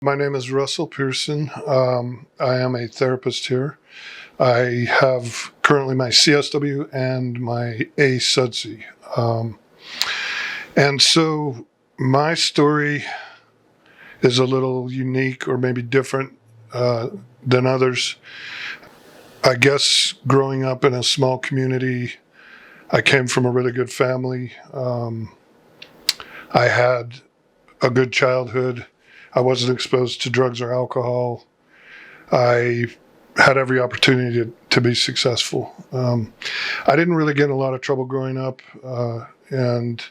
My name is Russell Pearson. I am a therapist here. I have currently my CSW and my ASUDC. And so my story is a little unique or maybe different than others. I guess growing up in a small community, I came from a really good family. I had a good childhood. I wasn't exposed to drugs or alcohol. I had every opportunity to be successful. I didn't really get in a lot of trouble growing up. And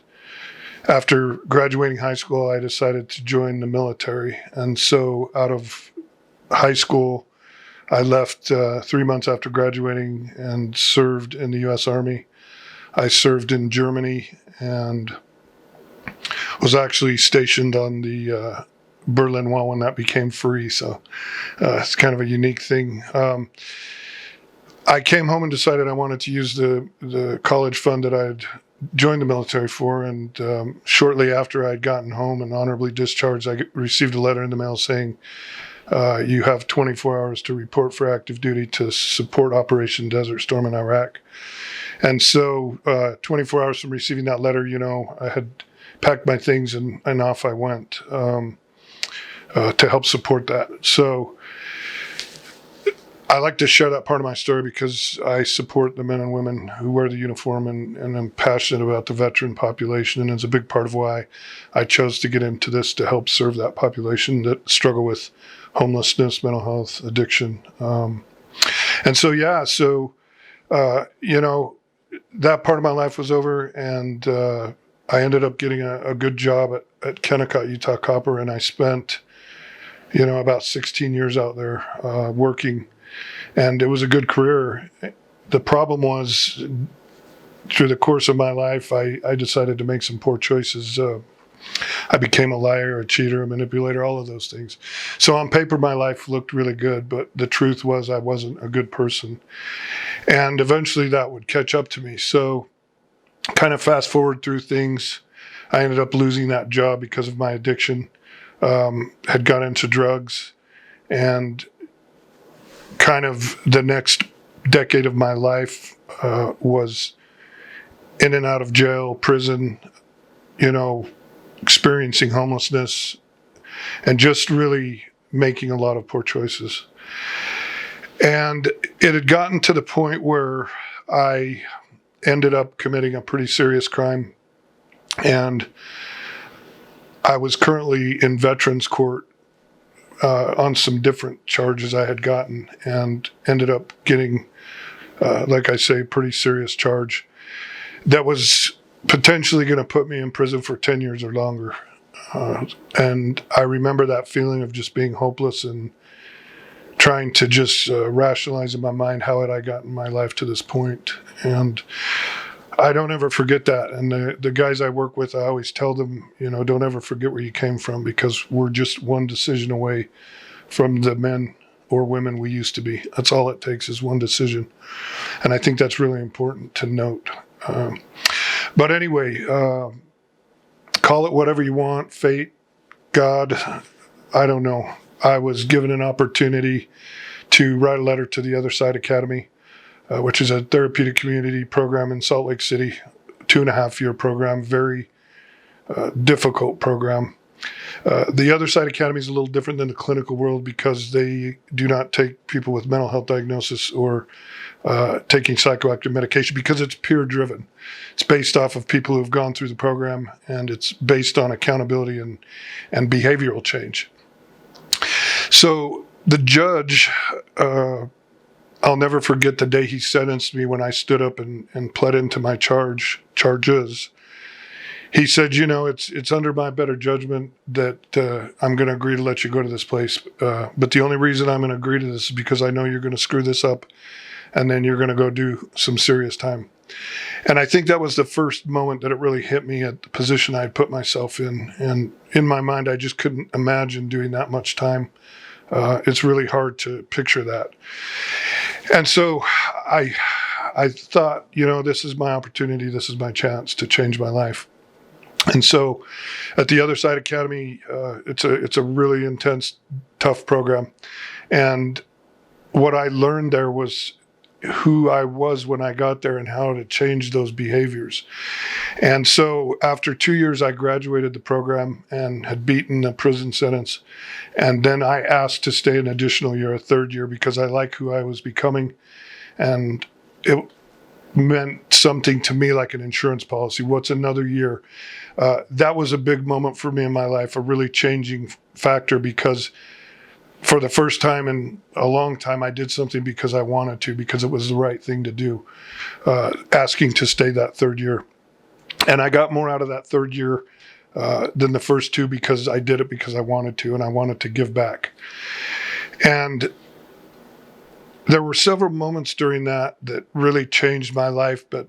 after graduating high school, I decided to join the military. And so out of high school, I left 3 months after graduating and served in the U.S. Army. I served in Germany and was actually stationed on the Berlin Wall when that became free. So it's kind of a unique thing. I came home and decided I wanted to use the college fund that I had joined the military for. And shortly after I had gotten home and honorably discharged, I received a letter in the mail saying, you have 24 hours to report for active duty to support Operation Desert Storm in Iraq. And so 24 hours from receiving that letter, I had packed my things and off I went. To help support that. So I like to share that part of my story because I support the men and women who wear the uniform and I'm passionate about the veteran population, and it's a big part of why I chose to get into this, to help serve that population that struggle with homelessness, mental health, addiction. And so, that part of my life was over, and I ended up getting a good job at Kennecott, Utah Copper, and I spent about 16 years out there working, and it was a good career. The problem was, through the course of my life, I decided to make some poor choices. I became a liar, a cheater, a manipulator, all of those things. So on paper, my life looked really good, but the truth was I wasn't a good person. And eventually that would catch up to me. So kind of fast forward through things, I ended up losing that job because of my addiction. Had got into drugs, and kind of the next decade of my life was in and out of jail, prison, experiencing homelessness, and just really making a lot of poor choices. And it had gotten to the point where I ended up committing a pretty serious crime, and I was currently in veterans court on some different charges I had gotten, and ended up getting, like I say, pretty serious charge that was potentially going to put me in prison for 10 years or longer. And I remember that feeling of just being hopeless and trying to just rationalize in my mind how had I gotten my life to this point. And I don't ever forget that. And the guys I work with, I always tell them, don't ever forget where you came from, because we're just one decision away from the men or women we used to be. That's all it takes, is one decision. And I think that's really important to note. But anyway, call it whatever you want, fate, God, I don't know. I was given an opportunity to write a letter to the Other Side Academy, which is a therapeutic community program in Salt Lake City, 2.5-year program, very difficult program. The Other Side Academy is a little different than the clinical world because they do not take people with mental health diagnosis or taking psychoactive medication, because it's peer driven. It's based off of people who have gone through the program, and it's based on accountability and behavioral change. So the judge, I'll never forget the day he sentenced me, when I stood up and pled into my charges. He said, it's under my better judgment that I'm going to agree to let you go to this place. But the only reason I'm going to agree to this is because I know you're going to screw this up, and then you're going to go do some serious time. And I think that was the first moment that it really hit me at the position I had put myself in. And in my mind, I just couldn't imagine doing that much time. It's really hard to picture that. And so I thought, this is my opportunity. This is my chance to change my life. And so at the Other Side Academy, it's a really intense, tough program. And what I learned there was who I was when I got there and how to change those behaviors. And so after 2 years, I graduated the program and had beaten a prison sentence. And then I asked to stay an additional year, a third year, because I like who I was becoming. And it meant something to me like an insurance policy. What's another year? That was a big moment for me in my life, a really changing factor, because for the first time in a long time, I did something because I wanted to, because it was the right thing to do, asking to stay that third year. And I got more out of that third year than the first two, because I did it because I wanted to, and I wanted to give back. And there were several moments during that really changed my life, but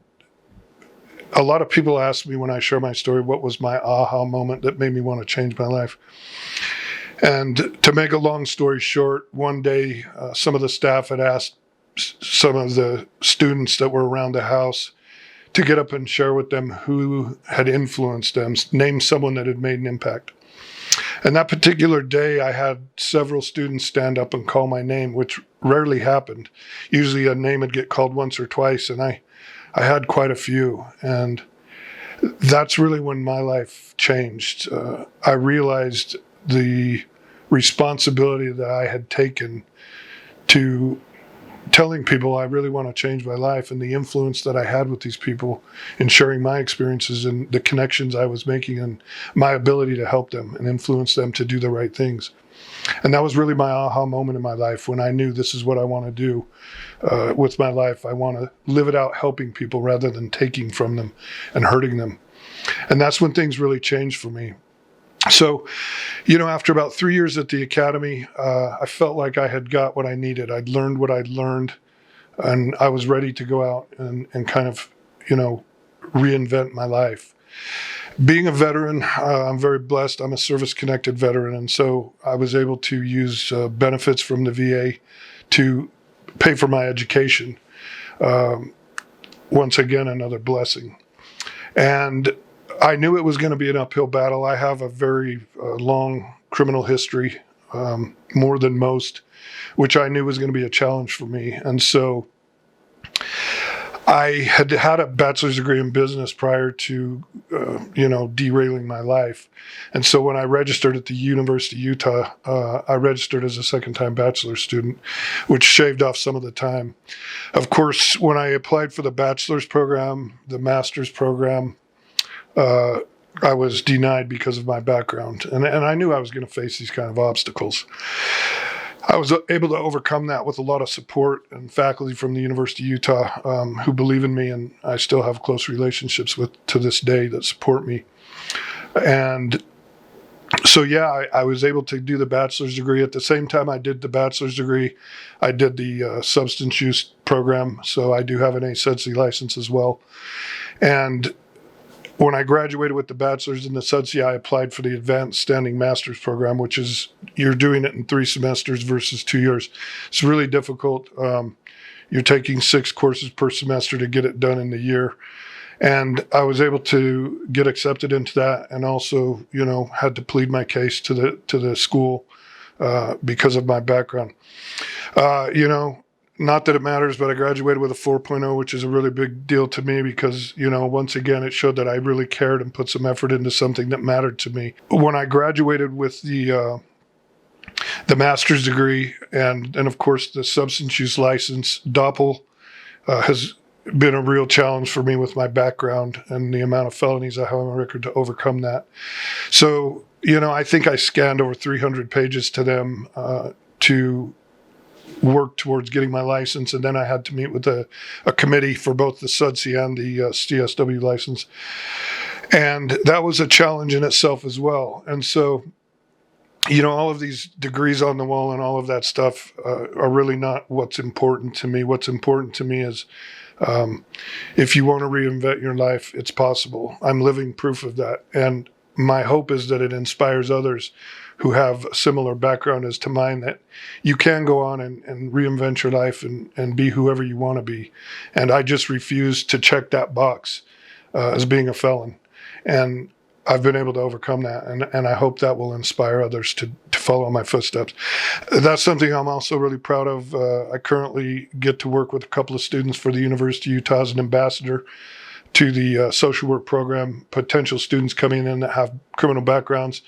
a lot of people ask me when I share my story, what was my aha moment that made me want to change my life? And to make a long story short, one day some of the staff had asked some of the students that were around the house to get up and share with them who had influenced them, name someone that had made an impact. And that particular day, I had several students stand up and call my name, which rarely happened. Usually a name would get called once or twice, and I had quite a few. And that's really when my life changed. I realized the responsibility that I had taken to telling people I really want to change my life, and the influence that I had with these people in sharing my experiences and the connections I was making, and my ability to help them and influence them to do the right things. And that was really my aha moment in my life, when I knew this is what I want to do with my life. I want to live it out helping people rather than taking from them and hurting them. And that's when things really changed for me. So, after about 3 years at the academy, I felt like I had got what I needed. I'd learned what I'd learned, and I was ready to go out and kind of, reinvent my life. Being a veteran, I'm very blessed. I'm a service-connected veteran, and so I was able to use benefits from the VA to pay for my education. Once again, another blessing. And I knew it was going to be an uphill battle. I have a very long criminal history, more than most, which I knew was going to be a challenge for me. And so I had had a bachelor's degree in business prior to, derailing my life. And so when I registered at the University of Utah, I registered as a second-time bachelor's student, which shaved off some of the time. Of course, when I applied for the bachelor's program, the master's program, I was denied because of my background. And I knew I was going to face these kind of obstacles. I was able to overcome that with a lot of support and faculty from the University of Utah who believe in me, and I still have close relationships with to this day that support me. And so, I was able to do the bachelor's degree. At the same time I did the bachelor's degree, I did the substance use program. So I do have an NAT-SU license as well. And when I graduated with the bachelor's in the SUDSI, I applied for the advanced standing master's program, which is, you're doing it in 3 semesters versus 2 years. It's really difficult. You're taking 6 courses per semester to get it done in the year. And I was able to get accepted into that, and also, had to plead my case to the school because of my background. Not that it matters, but I graduated with a 4.0, which is a really big deal to me because, once again, it showed that I really cared and put some effort into something that mattered to me. When I graduated with the master's degree and of course the substance use license, DOPL has been a real challenge for me with my background and the amount of felonies I have on my record to overcome that. So, I think I scanned over 300 pages to them to work towards getting my license, and then I had to meet with a committee for both the SUDSI and the CSW license, and that was a challenge in itself as well. And so, all of these degrees on the wall and all of that stuff are really not what's important to me. What's important to me is if you want to reinvent your life, it's possible. I'm living proof of that, and my hope is that it inspires others who have a similar background as to mine, that you can go on and reinvent your life and be whoever you want to be. And I just refuse to check that box as being a felon. And I've been able to overcome that, and I hope that will inspire others to follow my footsteps. That's something I'm also really proud of. I currently get to work with a couple of students for the University of Utah as an ambassador to the social work program, potential students coming in that have criminal backgrounds.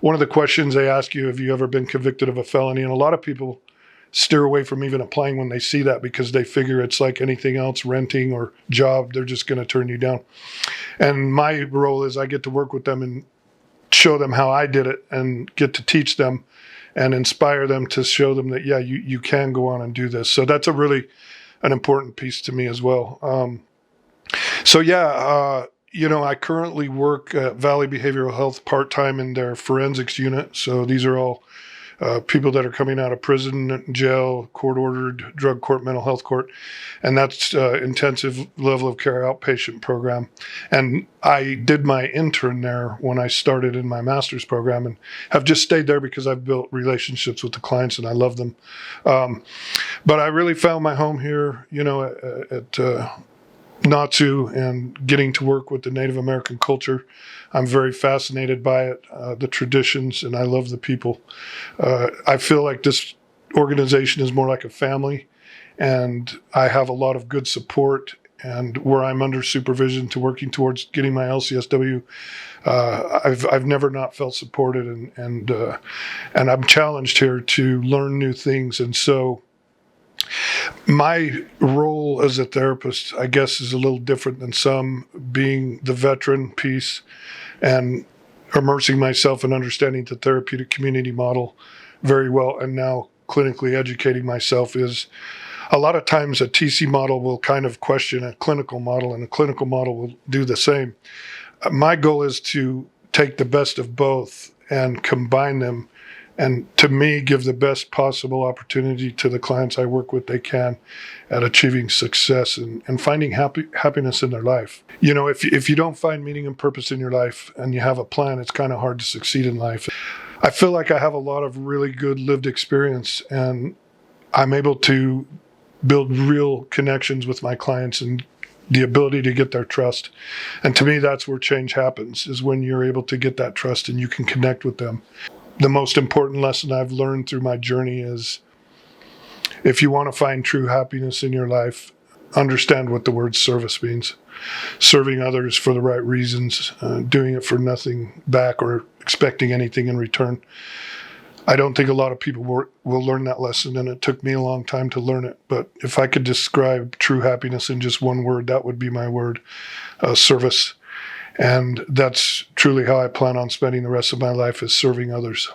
One of the questions they ask you, have you ever been convicted of a felony? And a lot of people steer away from even applying when they see that because they figure it's like anything else, renting or job, they're just going to turn you down. And my role is I get to work with them and show them how I did it and get to teach them and inspire them to show them that, yeah, you can go on and do this. So that's an important piece to me as well. I currently work at Valley Behavioral Health part-time in their forensics unit. So these are all people that are coming out of prison, jail, court-ordered, drug court, mental health court. And that's intensive level of care outpatient program. And I did my intern there when I started in my master's program and have just stayed there because I've built relationships with the clients and I love them. But I really found my home here, at NAT-SU and getting to work with the Native American culture. I'm very fascinated by it, the traditions, and I love the people. I feel like this organization is more like a family, and I have a lot of good support. And where I'm under supervision to working towards getting my LCSW, I've never not felt supported, and I'm challenged here to learn new things. And so my role as a therapist, I guess, is a little different than some, being the veteran piece and immersing myself in understanding the therapeutic community model very well, and now clinically educating myself. Is a lot of times a TC model will kind of question a clinical model, and a clinical model will do the same. My goal is to take the best of both and combine them, and to me, give the best possible opportunity to the clients I work with they can at achieving success and finding happiness in their life. If you don't find meaning and purpose in your life and you have a plan, it's kind of hard to succeed in life. I feel like I have a lot of really good lived experience, and I'm able to build real connections with my clients and the ability to get their trust. And to me, that's where change happens, is when you're able to get that trust and you can connect with them. The most important lesson I've learned through my journey is, if you want to find true happiness in your life, understand what the word service means. Serving others for the right reasons, doing it for nothing back or expecting anything in return. I don't think a lot of people will learn that lesson, and it took me a long time to learn it. But if I could describe true happiness in just one word, that would be my word, service. And that's truly how I plan on spending the rest of my life, is serving others.